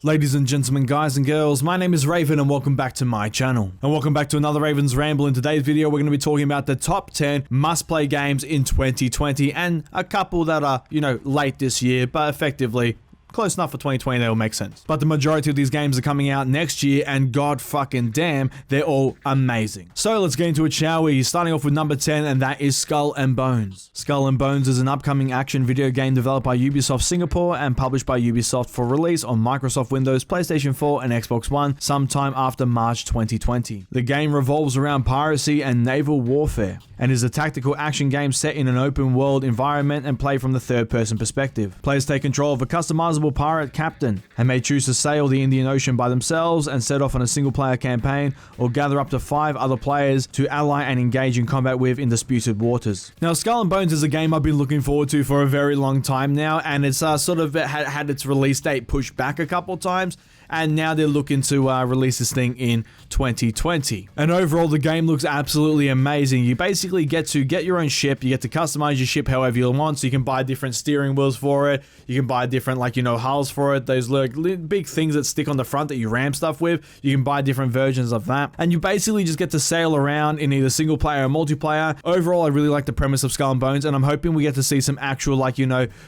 Ladies and gentlemen, guys and girls, my name is Raven and welcome back to my channel. And welcome back to another Raven's Ramble. In today's video, we're going to be talking about the top 10 must-play games in 2020 and a couple that are, late this year, but effectively close enough for 2020, they'll make sense. But the majority of these games are coming out next year, and god fucking damn, they're all amazing. So let's get into it, shall we? Starting off with number 10, and that is Skull and Bones. Skull and Bones is an upcoming action video game developed by Ubisoft Singapore and published by Ubisoft for release on Microsoft Windows, PlayStation 4, and Xbox One sometime after March 2020. The game revolves around piracy and naval warfare, and is a tactical action game set in an open world environment and play from the third-person perspective. Players take control of a customizable pirate captain and may choose to sail the Indian Ocean by themselves and set off on a single-player campaign, or gather up to 5 other players to ally and engage in combat with in disputed waters. Now, Skull and Bones is a game I've been looking forward to for a very long time now, and it's sort of had its release date pushed back a couple times, and now they're looking to release this thing in 2020. And overall, the game looks absolutely amazing. You basically get to get your own ship, you get to customize your ship however you want, so you can buy different steering wheels for it, you can buy different, hulls for it, those big things that stick on the front that you ram stuff with, you can buy different versions of that, and you basically just get to sail around in either single player or multiplayer. Overall, I really like the premise of Skull and Bones, and I'm hoping we get to see some actual,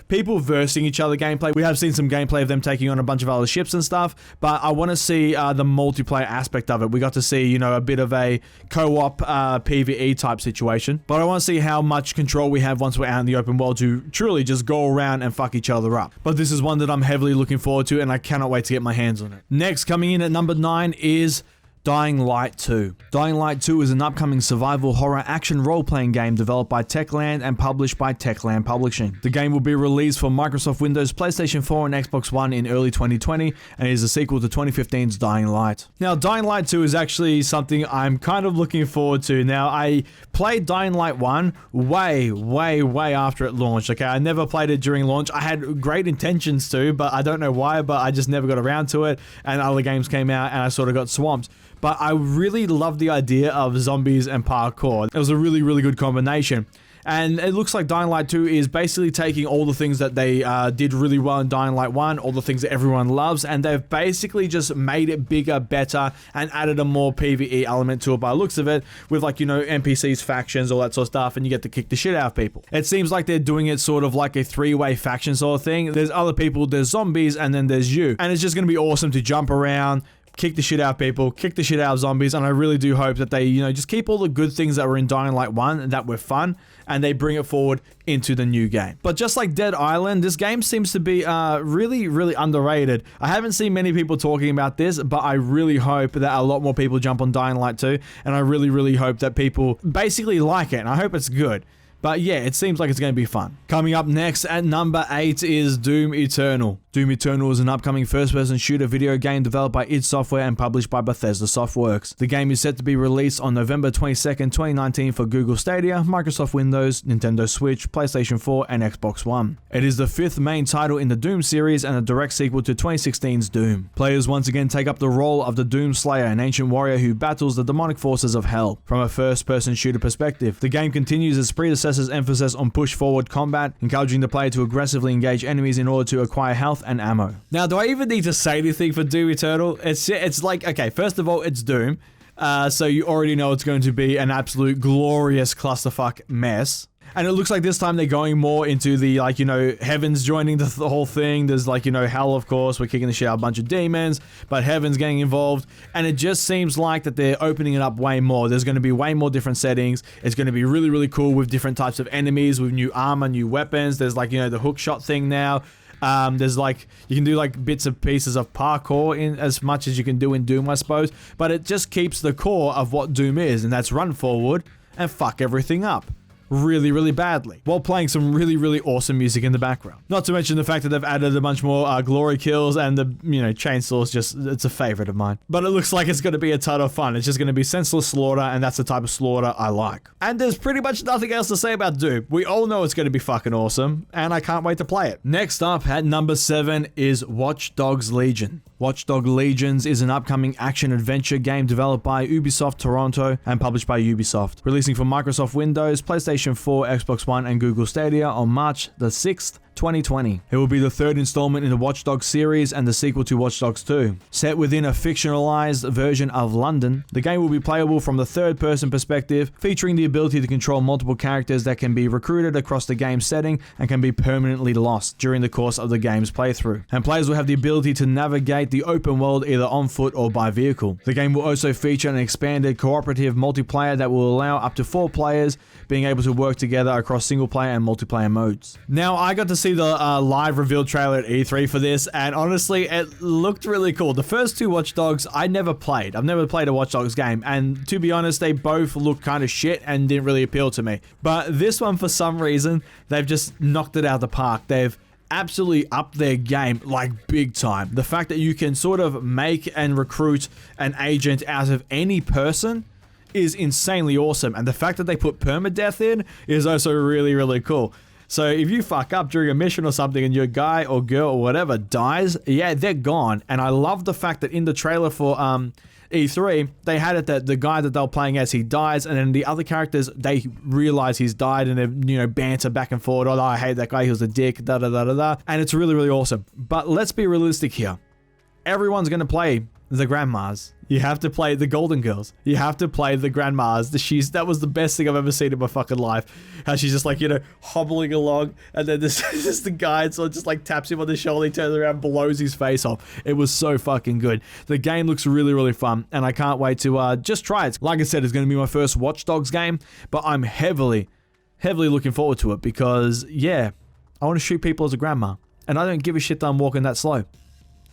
people versing each other gameplay. We have seen some gameplay of them taking on a bunch of other ships and stuff, but I want to see the multiplayer aspect of it. We got to see, a bit of a co-op PvE type situation, but I want to see how much control we have once we're out in the open world to truly just go around and fuck each other up. But this is one that I'm heavily looking forward to, and I cannot wait to get my hands on it. Next, coming in at number 9 is Dying Light 2. Dying Light 2 is an upcoming survival horror action role-playing game developed by Techland and published by Techland Publishing. The game will be released for Microsoft Windows, PlayStation 4, and Xbox One in early 2020, and is a sequel to 2015's Dying Light. Now, Dying Light 2 is actually something I'm kind of looking forward to. Now, I played Dying Light 1 way after it launched, okay? I never played it during launch. I had great intentions to, but I don't know why, but I just never got around to it, and other games came out, and I sort of got swamped. But I really love the idea of zombies and parkour. It was a really good combination. And it looks like Dying Light 2 is basically taking all the things that they did really well in Dying Light 1, all the things that everyone loves, and they've basically just made it bigger, better, and added a more PvE element to it by the looks of it, with NPCs, factions, all that sort of stuff, and you get to kick the shit out of people. It seems like they're doing it sort of like a 3-way faction sort of thing. There's other people, there's zombies, and then there's you. And it's just going to be awesome to jump around, kick the shit out of people, kick the shit out of zombies, and I really do hope that they, just keep all the good things that were in Dying Light 1 and that were fun, and they bring it forward into the new game. But just like Dead Island, this game seems to be really underrated. I haven't seen many people talking about this, but I really hope that a lot more people jump on Dying Light 2, and I really hope that people basically like it, and I hope it's good. But yeah, it seems like it's going to be fun. Coming up next at number 8 is Doom Eternal. Doom Eternal is an upcoming first-person shooter video game developed by id Software and published by Bethesda Softworks. The game is set to be released on November 22nd, 2019 for Google Stadia, Microsoft Windows, Nintendo Switch, PlayStation 4, and Xbox One. It is the 5th main title in the Doom series and a direct sequel to 2016's Doom. Players once again take up the role of the Doom Slayer, an ancient warrior who battles the demonic forces of hell. From a first-person shooter perspective, the game continues its predecessor's emphasis on push-forward combat, encouraging the player to aggressively engage enemies in order to acquire health and ammo. Now, do I even need to say anything for Doom Eternal? It's like, okay, first of all, it's Doom, so you already know it's going to be an absolute glorious clusterfuck mess. And it looks like this time they're going more into the, heaven's joining the whole thing. There's, hell, of course. We're kicking the shit out of a bunch of demons, but heaven's getting involved. And it just seems like that they're opening it up way more. There's going to be way more different settings. It's going to be really cool with different types of enemies, with new armor, new weapons. There's, the hook shot thing now. There's you can do bits and pieces of parkour in as much as you can do in Doom, I suppose. But it just keeps the core of what Doom is, and that's run forward and fuck everything up really badly, while playing some really awesome music in the background. Not to mention the fact that they've added a bunch more glory kills, and the chainsaws, it's a favorite of mine. But it looks like it's going to be a ton of fun. It's just going to be senseless slaughter, and that's the type of slaughter I like. And there's pretty much nothing else to say about Doom. We all know it's going to be fucking awesome, and I can't wait to play it. Next up at number 7 is Watch Dogs Legion. Watch Dogs Legions is an upcoming action-adventure game developed by Ubisoft Toronto and published by Ubisoft, releasing for Microsoft Windows, PlayStation 4, Xbox One, and Google Stadia on March the 6th, 2020. It will be the third installment in the Watch Dogs series and the sequel to Watch Dogs 2. Set within a fictionalized version of London, the game will be playable from the third-person perspective, featuring the ability to control multiple characters that can be recruited across the game setting and can be permanently lost during the course of the game's playthrough. And players will have the ability to navigate the open world either on foot or by vehicle. The game will also feature an expanded cooperative multiplayer that will allow up to 4 players being able to work together across single player and multiplayer modes. Now, I got to see the live reveal trailer at E3 for this, and honestly, it looked really cool. The first 2 Watch Dogs, I never played. I've never played a Watch Dogs game, and to be honest, they both look kind of shit and didn't really appeal to me. But this one, for some reason, they've just knocked it out of the park. They've absolutely upped their game, like big time. The fact that you can sort of make and recruit an agent out of any person is insanely awesome, and the fact that they put permadeath in is also really, really cool. So if you fuck up during a mission or something and your guy or girl or whatever dies, yeah, they're gone. And I love the fact that in the trailer for E3, they had it that the guy that they're playing as, he dies, and then the other characters, they realize he's died, and they, you know, banter back and forth. Oh, I hate that guy, he was a dick, da da da da da. And it's really, really awesome. But let's be realistic here. Everyone's gonna play the grandmas. You have to play the Golden Girls. You have to play the grandmas. That was the best thing I've ever seen in my fucking life. How she's just like, you know, hobbling along, and then this is the guy, so just like taps him on the shoulder, he turns around, blows his face off. It was so fucking good. The game looks really, really fun, and I can't wait to just try it. Like I said, it's going to be my first Watch Dogs game, but I'm heavily looking forward to it because, yeah, I want to shoot people as a grandma, and I don't give a shit that I'm walking that slow.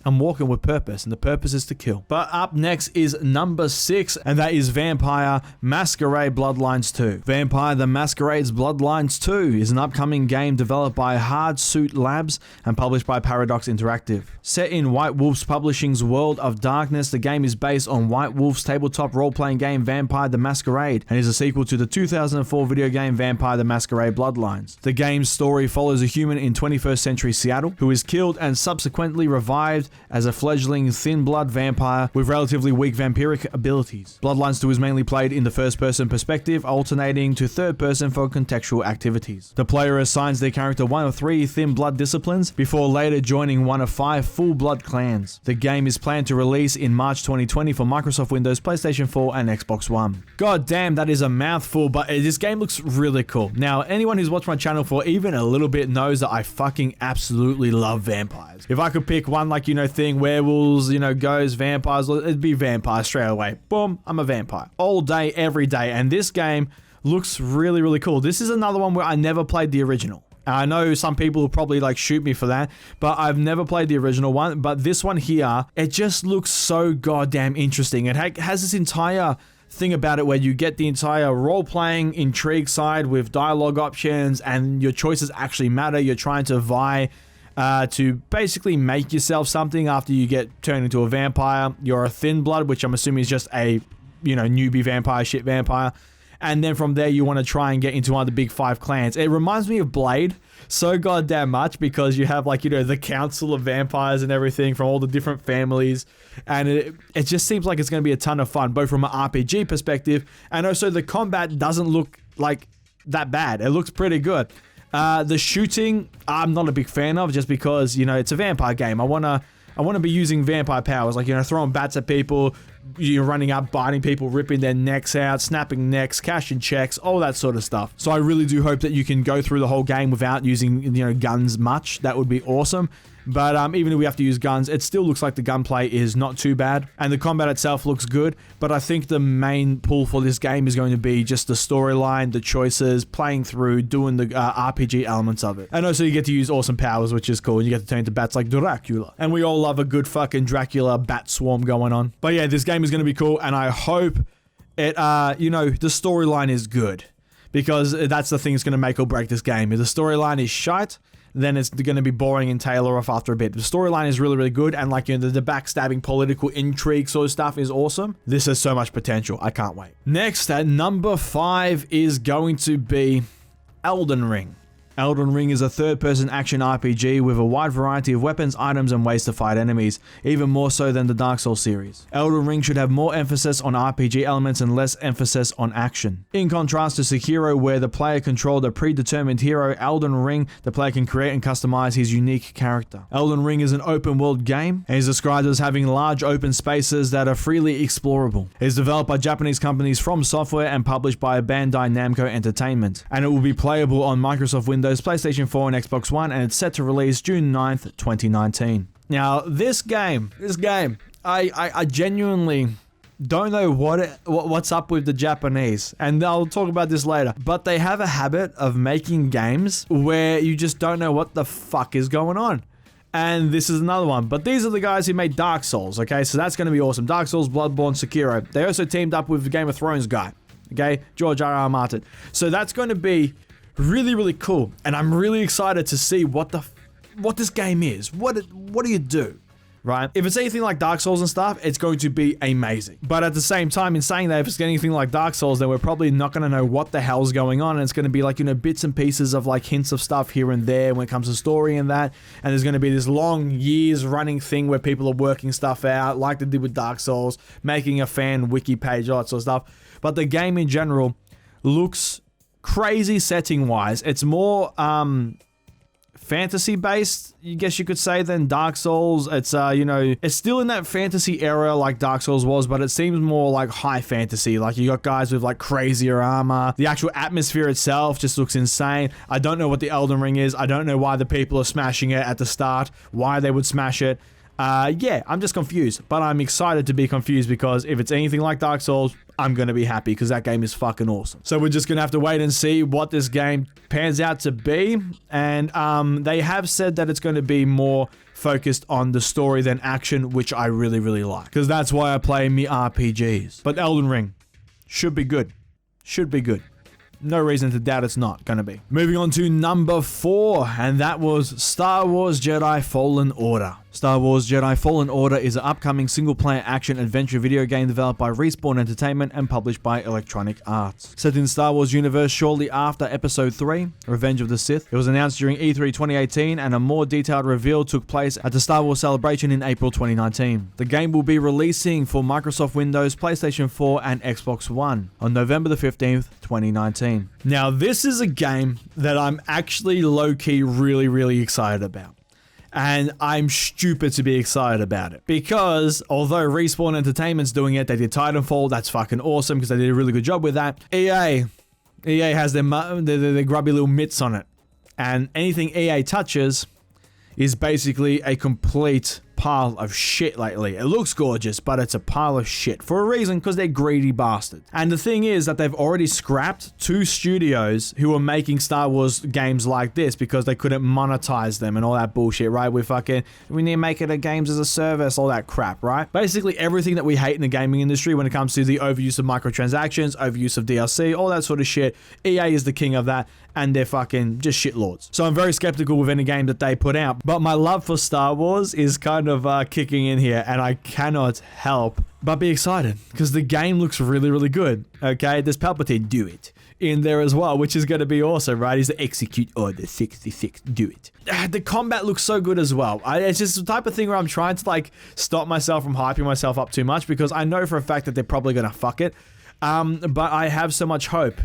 I'm walking with purpose, and the purpose is to kill. But up next is number 6, and that is Vampire Masquerade Bloodlines 2. Vampire the Masquerade's Bloodlines 2 is an upcoming game developed by Hard Suit Labs and published by Paradox Interactive. Set in White Wolf's Publishing's world of darkness, the game is based on White Wolf's tabletop role-playing game Vampire the Masquerade, and is a sequel to the 2004 video game Vampire the Masquerade Bloodlines. The game's story follows a human in 21st century Seattle who is killed and subsequently revived as a fledgling thin-blood vampire with relatively weak vampiric abilities. Bloodlines 2 is mainly played in the first-person perspective, alternating to third-person for contextual activities. The player assigns their character one of 3 thin-blood disciplines before later joining one of 5 full-blood clans. The game is planned to release in March 2020 for Microsoft Windows, PlayStation 4, and Xbox One. God damn, that is a mouthful, but this game looks really cool. Now, anyone who's watched my channel for even a little bit knows that I fucking absolutely love vampires. If I could pick one, like, you know, thing, werewolves, you know, ghosts, vampires, it'd be vampire straight away. Boom, I'm a vampire. All day, every day. And this game looks really, really cool. This is another one where I never played the original. I know some people will probably like shoot me for that, but I've never played the original one. But this one here, it just looks so goddamn interesting. It has this entire thing about it where you get the entire role-playing intrigue side with dialogue options, and your choices actually matter. You're trying to vie to basically make yourself something after you get turned into a vampire. You're a thin blood, which I'm assuming is just a, you know, newbie vampire, shit vampire. And then from there, you want to try and get into one of the big 5 clans. It reminds me of Blade so goddamn much because you have, like, you know, the council of vampires and everything from all the different families. And it just seems like it's going to be a ton of fun, both from an RPG perspective, and also the combat doesn't look like that bad. It looks pretty good. The shooting, I'm not a big fan of, just because, you know, it's a vampire game. I want to be using vampire powers, like, you know, throwing bats at people, you're running up, biting people, ripping their necks out, snapping necks, cashing checks, all that sort of stuff. So I really do hope that you can go through the whole game without using, you know, guns much. That would be awesome. But even if we have to use guns, it still looks like the gunplay is not too bad, and the combat itself looks good. But I think the main pull for this game is going to be just the storyline, the choices, playing through, doing the RPG elements of it. And also you get to use awesome powers, which is cool. You get to turn into bats like Dracula. And we all love a good fucking Dracula bat swarm going on. But yeah, this game is going to be cool, and I hope it, you know, the storyline is good. Because that's the thing that's going to make or break this game. If the storyline is shite, then it's going to be boring and tailor off after a bit. The storyline is really, really good, and like, you know, the backstabbing political intrigue sort of stuff is awesome. This has so much potential. I can't wait. Next, at number 5 is going to be Elden Ring. Elden Ring is a third-person action RPG with a wide variety of weapons, items, and ways to fight enemies, even more so than the Dark Souls series. Elden Ring should have more emphasis on RPG elements and less emphasis on action. In contrast to Sekiro, where the player controlled a predetermined hero, Elden Ring, the player can create and customize his unique character. Elden Ring is an open-world game, and is described as having large open spaces that are freely explorable. It is developed by Japanese companies From Software and published by Bandai Namco Entertainment, and it will be playable on Microsoft Windows, PlayStation 4, and Xbox One, and it's set to release June 9th, 2019. Now, this game, I genuinely don't know what's up with the Japanese, and I'll talk about this later, but they have a habit of making games where you just don't know what the fuck is going on. And this is another one. But these are the guys who made Dark Souls, okay? So that's going to be awesome. Dark Souls, Bloodborne, Sekiro. They also teamed up with the Game of Thrones guy, okay? George R.R. Martin. So that's going to be really, really cool. And I'm really excited to see what this game is. What do you do? Right? If it's anything like Dark Souls and stuff, it's going to be amazing. But at the same time, in saying that, if it's anything like Dark Souls, then we're probably not going to know what the hell's going on. And it's going to be like, bits and pieces of like hints of stuff here and there when it comes to story and that. And there's going to be this long years running thing where people are working stuff out, like they did with Dark Souls, making a fan wiki page, all that sort of stuff. But the game in general looks crazy setting wise. It's more, fantasy based, I guess you could say, than Dark Souls. It's it's still in that fantasy era like Dark Souls was, but it seems more like high fantasy. Like you got guys with like crazier armor. The actual atmosphere itself just looks insane. I don't know what the Elden Ring is. I don't know why the people are smashing it at the start, why they would smash it. Yeah, I'm just confused, but I'm excited to be confused because if it's anything like Dark Souls, I'm going to be happy because that game is fucking awesome. So we're just going to have to wait and see what this game pans out to be. And they have said that it's going to be more focused on the story than action, which I really, really like. Because that's why I play me RPGs. But Elden Ring should be good. Should be good. No reason to doubt it's not gonna be. Moving on to number 4, and that was Star Wars Jedi Fallen Order. Star Wars Jedi Fallen Order is an upcoming single-player action-adventure video game developed by Respawn Entertainment and published by Electronic Arts. Set in the Star Wars universe shortly after Episode 3, Revenge of the Sith, it was announced during E3 2018, and a more detailed reveal took place at the Star Wars Celebration in April 2019. The game will be releasing for Microsoft Windows, PlayStation 4, and Xbox One on November the 15th, 2019. Now, this is a game that I'm actually low-key really, really excited about. And I'm stupid to be excited about it. Because, although Respawn Entertainment's doing it, they did Titanfall, that's fucking awesome because they did a really good job with that. EA has their grubby little mitts on it. And anything EA touches is basically a complete pile of shit lately. It looks gorgeous, but it's a pile of shit for a reason, because they're greedy bastards. And the thing is that they've already scrapped 2 studios who were making Star Wars games like this because they couldn't monetize them and all that bullshit, right? We need to make it a games as a service, all that crap, right? Basically everything that we hate in the gaming industry when it comes to the overuse of microtransactions, overuse of DLC, all that sort of shit. EA is the king of that, and they're fucking just shitlords. So I'm very skeptical with any game that they put out. But my love for Star Wars is kind of kicking in here, and I cannot help but be excited because the game looks really, really good. Okay, there's Palpatine, do it, in there as well, which is going to be awesome, right? He's the execute order 66, do it. The combat looks so good as well. It's just the type of thing where I'm trying to like stop myself from hyping myself up too much because I know for a fact that they're probably going to fuck it. But I have so much hope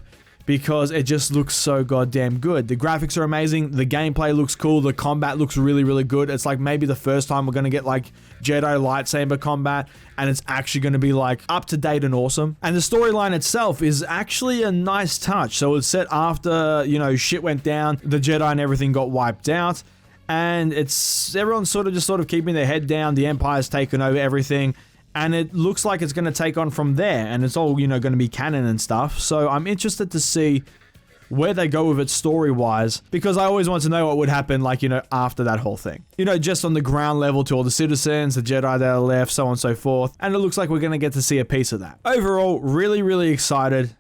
because it just looks so goddamn good. The graphics are amazing, the gameplay looks cool, the combat looks really, really good. It's like maybe the first time we're gonna get like Jedi lightsaber combat, and it's actually gonna be like up to date and awesome. And the storyline itself is actually a nice touch. So it's set after, shit went down, the Jedi and everything got wiped out, and it's everyone's sort of keeping their head down, the Empire's taken over everything. And it looks like it's going to take on from there, and it's all, going to be canon and stuff. So I'm interested to see where they go with it story-wise, because I always want to know what would happen, like, after that whole thing. Just on the ground level to all the citizens, the Jedi that are left, so on and so forth. And it looks like we're going to get to see a piece of that. Overall, really, really excited.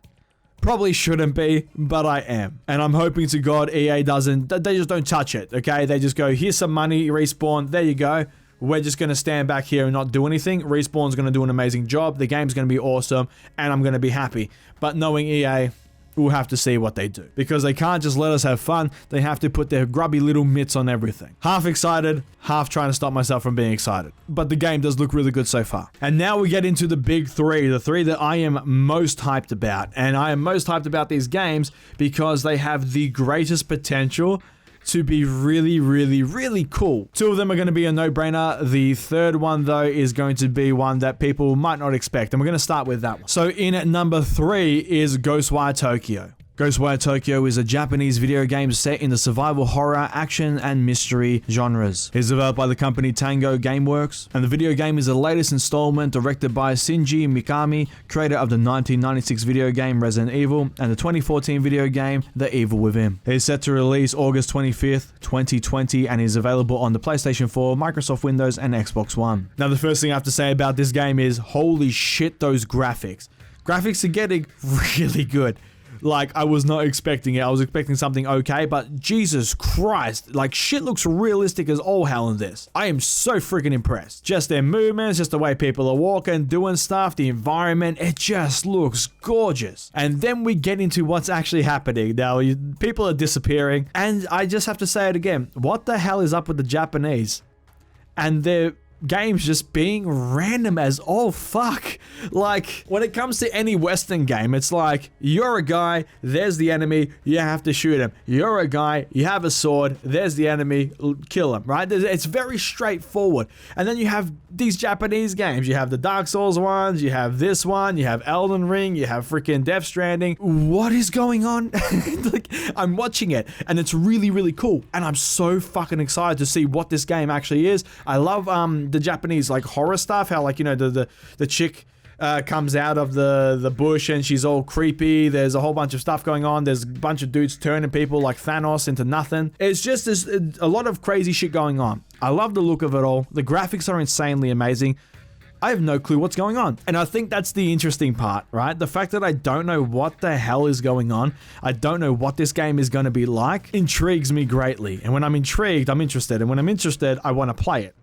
Probably shouldn't be, but I am. And I'm hoping to God EA doesn't, they just don't touch it, okay? They just go, here's some money, Respawn, there you go. We're just going to stand back here and not do anything. Respawn's going to do an amazing job. The game's going to be awesome, and I'm going to be happy. But knowing EA, we'll have to see what they do. Because they can't just let us have fun. They have to put their grubby little mitts on everything. Half excited, half trying to stop myself from being excited. But the game does look really good so far. And now we get into the big three. The three that I am most hyped about. And I am most hyped about these games because they have the greatest potential to be really, really, really cool. Two of them are going to be a no-brainer. The third one, though, is going to be one that people might not expect. And we're going to start with that one. So in at number 3 is Ghostwire Tokyo. Ghostwire Tokyo is a Japanese video game set in the survival horror, action, and mystery genres. It is developed by the company Tango Gameworks, and the video game is the latest installment directed by Shinji Mikami, creator of the 1996 video game Resident Evil and the 2014 video game The Evil Within. It is set to release August 25th, 2020, and is available on the PlayStation 4, Microsoft Windows, and Xbox One. Now, the first thing I have to say about this game is, holy shit, those graphics. Graphics are getting really good. Like, I was not expecting it. I was expecting something okay, but Jesus Christ, like, shit looks realistic as all hell in this. I am so freaking impressed. Just their movements, just the way people are walking, doing stuff, the environment, it just looks gorgeous. And then we get into what's actually happening. Now, people are disappearing, and I just have to say it again. What the hell is up with the Japanese? And their games just being random as all fuck. Like, when it comes to any Western game, it's like, you're a guy, there's the enemy, you have to shoot him. You're a guy, you have a sword, there's the enemy, kill him, right? It's very straightforward. And then you have these Japanese games. You have the Dark Souls ones, you have this one, you have Elden Ring, you have freaking Death Stranding. What is going on? Like, I'm watching it, and it's really, really cool. And I'm so fucking excited to see what this game actually is. I love, the Japanese like horror stuff, how like, you know, the chick comes out of the bush and she's all creepy. There's a whole bunch of stuff going on. There's a bunch of dudes turning people like Thanos into nothing. It's just there's a lot of crazy shit going on. I love the look of it all. The graphics are insanely amazing. I have no clue what's going on. And I think that's the interesting part, right? The fact that I don't know what the hell is going on, I don't know what this game is going to be like, intrigues me greatly. And when I'm intrigued, I'm interested. And when I'm interested, I want to play it.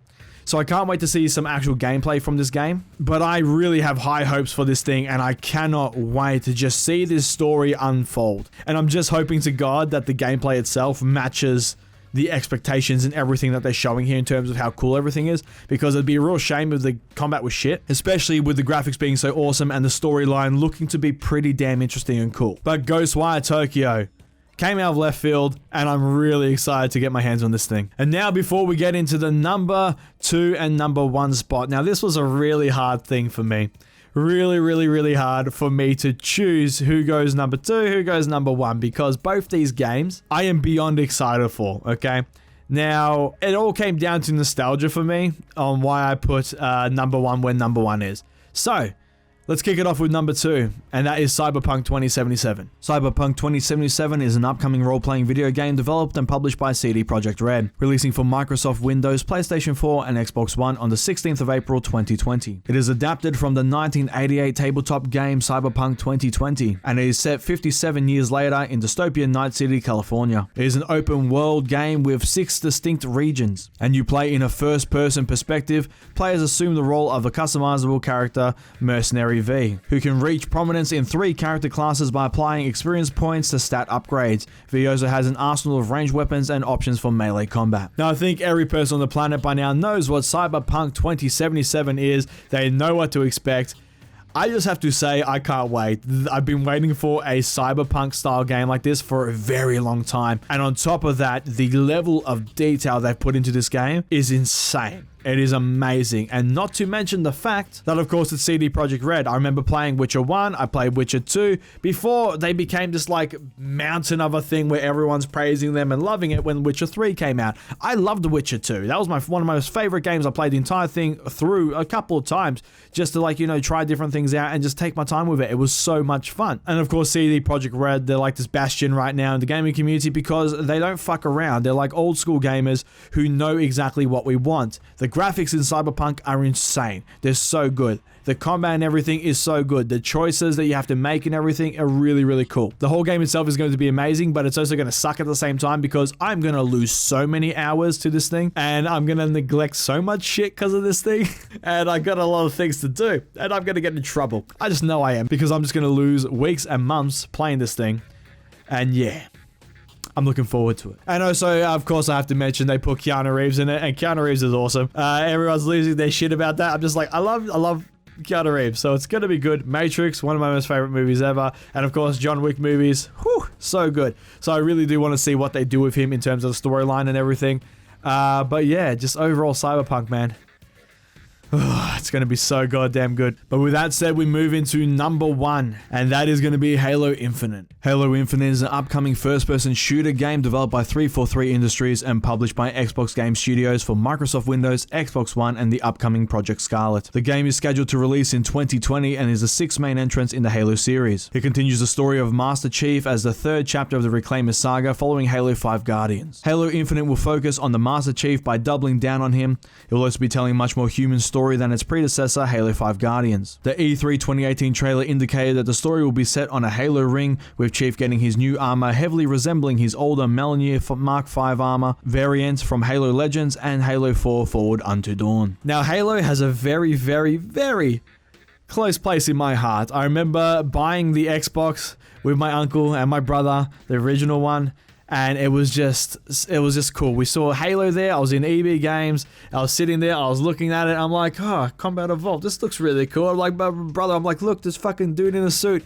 So I can't wait to see some actual gameplay from this game, but I really have high hopes for this thing, and I cannot wait to just see this story unfold. And I'm just hoping to God that the gameplay itself matches the expectations and everything that they're showing here in terms of how cool everything is, because it'd be a real shame if the combat was shit, especially with the graphics being so awesome and the storyline looking to be pretty damn interesting and cool. But Ghostwire Tokyo came out of left field, and I'm really excited to get my hands on this thing. And now, before we get into the number 2 and number 1 spot, now this was a really hard thing for me. Really, really, really hard for me to choose who goes number 2, who goes number 1, because both these games I am beyond excited for, okay? Now, it all came down to nostalgia for me on why I put number 1 where number 1 is. So, let's kick it off with number 2, and that is Cyberpunk 2077. Cyberpunk 2077 is an upcoming role-playing video game developed and published by CD Projekt Red, releasing for Microsoft Windows, PlayStation 4, and Xbox One on the 16th of April 2020. It is adapted from the 1988 tabletop game Cyberpunk 2020, and it is set 57 years later in dystopian Night City, California. It is an open-world game with 6 distinct regions, and you play in a first-person perspective. Players assume the role of a customizable character, Mercenary V, who can reach prominence in 3 character classes by applying experience points to stat upgrades. V also has an arsenal of ranged weapons and options for melee combat. Now, I think every person on the planet by now knows what Cyberpunk 2077 is. They know what to expect. I just have to say, I can't wait. I've been waiting for a Cyberpunk style game like this for a very long time. And on top of that, the level of detail they've put into this game is insane. It is amazing, and not to mention the fact that, of course, it's CD Projekt Red. I remember playing Witcher 1, I played Witcher 2, before they became this, like, mountain of a thing where everyone's praising them and loving it when Witcher 3 came out. I loved Witcher 2. That was one of my most favorite games. I played the entire thing through a couple of times just to, like, you know, try different things out and just take my time with it. It was so much fun. And, of course, CD Projekt Red, they're like this bastion right now in the gaming community because they don't fuck around. They're like old school gamers who know exactly what we want. The graphics in Cyberpunk are insane. They're so good. The combat and everything is so good. The choices that you have to make and everything are really, really cool. The whole game itself is going to be amazing, but it's also going to suck at the same time because I'm going to lose so many hours to this thing, and I'm going to neglect so much shit because of this thing, and I got a lot of things to do, and I'm going to get in trouble. I just know I am, because I'm just going to lose weeks and months playing this thing, And yeah, I'm looking forward to it. And also, of course, I have to mention they put Keanu Reeves in it, and Keanu Reeves is awesome. Everyone's losing their shit about that. I'm just like, I love Keanu Reeves, so it's gonna be good. Matrix, one of my most favorite movies ever, and of course John Wick movies, whew, so good. So I really do want to see what they do with him in terms of the storyline and everything. But yeah, just overall Cyberpunk, man. It's going to be so goddamn good. But with that said, we move into number 1, and that is going to be Halo Infinite. Halo Infinite is an upcoming first-person shooter game developed by 343 Industries and published by Xbox Game Studios for Microsoft Windows, Xbox One, and the upcoming Project Scarlet. The game is scheduled to release in 2020 and is the 6th main entrance in the Halo series. It continues the story of Master Chief as the 3rd chapter of the Reclaimer saga following Halo 5 Guardians. Halo Infinite will focus on the Master Chief by doubling down on him. It will also be telling a much more human story than its predecessor, Halo 5 Guardians. The E3 2018 trailer indicated that the story will be set on a Halo ring, with Chief getting his new armor heavily resembling his older Melnir Mark V armor variant from Halo Legends and Halo 4 Forward Unto Dawn. Now, Halo has a very, very, very close place in my heart. I remember buying the Xbox with my uncle and my brother, the original one, and it was just cool. We saw Halo there. I was in EB Games. I was sitting there. I was looking at it. I'm like, oh, Combat Evolved. This looks really cool. I'm like, my brother, I'm like, look, this fucking dude in a suit.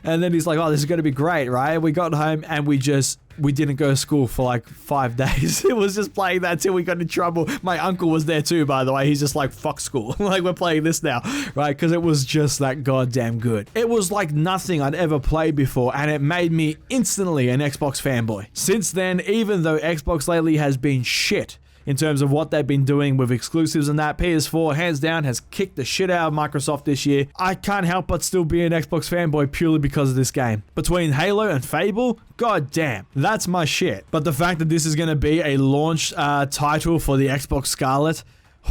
And then he's like, oh, this is going to be great, right? We got home and we didn't go to school for like 5 days. It was just playing that till we got in trouble. My uncle was there too, by the way. He's just like, fuck school. Like, we're playing this now, right? Because it was just that goddamn good. It was like nothing I'd ever played before, and it made me instantly an Xbox fanboy. Since then, even though Xbox lately has been shit in terms of what they've been doing with exclusives and that, PS4 hands down has kicked the shit out of Microsoft this year. I can't help but still be an Xbox fanboy purely because of this game. Between Halo and Fable, god damn, that's my shit. But the fact that this is going to be a launch title for the Xbox Scarlet,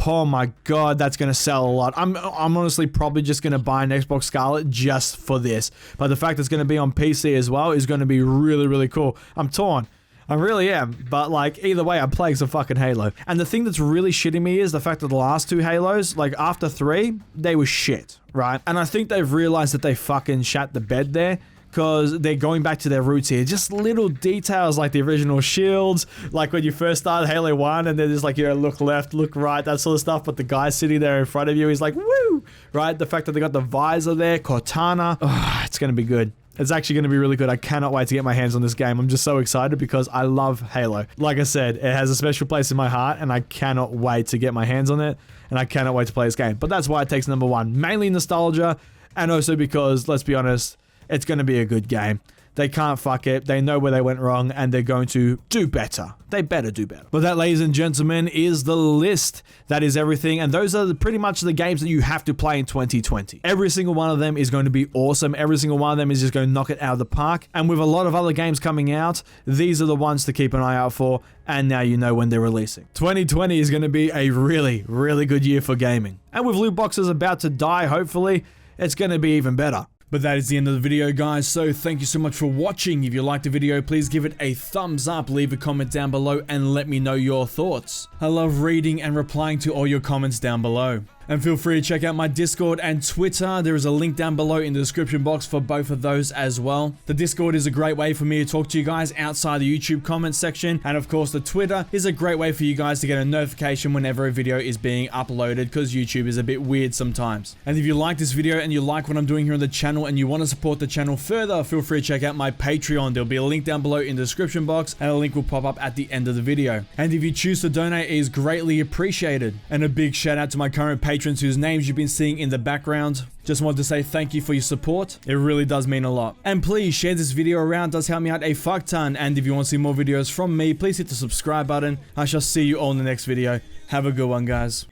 oh my god, that's going to sell a lot. I'm honestly probably just going to buy an Xbox Scarlet just for this. But the fact that it's going to be on PC as well is going to be really, really cool. I'm torn. I really am, but like, either way, I'm playing some fucking Halo. And the thing that's really shitting me is the fact that the last 2 Halos, like after 3, they were shit, right? And I think they've realized that they fucking shat the bed there, because they're going back to their roots here. Just little details like the original shields, like when you first started Halo 1 and then there's like, you know, look left, look right, that sort of stuff, but the guy sitting there in front of you, he's like, woo, right? The fact that they got the visor there, Cortana, oh, it's gonna be good. It's actually going to be really good. I cannot wait to get my hands on this game. I'm just so excited because I love Halo. Like I said, it has a special place in my heart and I cannot wait to get my hands on it, and I cannot wait to play this game. But that's why it takes number 1. Mainly nostalgia, and also because, let's be honest, it's going to be a good game. They can't fuck it. They know where they went wrong and they're going to do better. They better do better. But that, ladies and gentlemen, is the list. That is everything. And those are pretty much the games that you have to play in 2020. Every single one of them is going to be awesome. Every single one of them is just going to knock it out of the park. And with a lot of other games coming out, these are the ones to keep an eye out for. And now you know when they're releasing. 2020 is going to be a really, really good year for gaming. And with loot boxes about to die, hopefully, it's going to be even better. But that is the end of the video, guys, so thank you so much for watching. If you liked the video, please give it a thumbs up, leave a comment down below, and let me know your thoughts. I love reading and replying to all your comments down below. And feel free to check out my Discord and Twitter. There is a link down below in the description box for both of those as well. The Discord is a great way for me to talk to you guys outside the YouTube comments section. And of course, the Twitter is a great way for you guys to get a notification whenever a video is being uploaded, because YouTube is a bit weird sometimes. And if you like this video and you like what I'm doing here on the channel and you want to support the channel further, feel free to check out my Patreon. There'll be a link down below in the description box, and a link will pop up at the end of the video. And if you choose to donate, it is greatly appreciated. And a big shout out to my current patrons whose names you've been seeing in the background. Just wanted to say thank you for your support. It really does mean a lot. And please share this video around, it does help me out a fuck ton. And if you want to see more videos from me, please hit the subscribe button. I shall see you all in the next video. Have a good one, guys.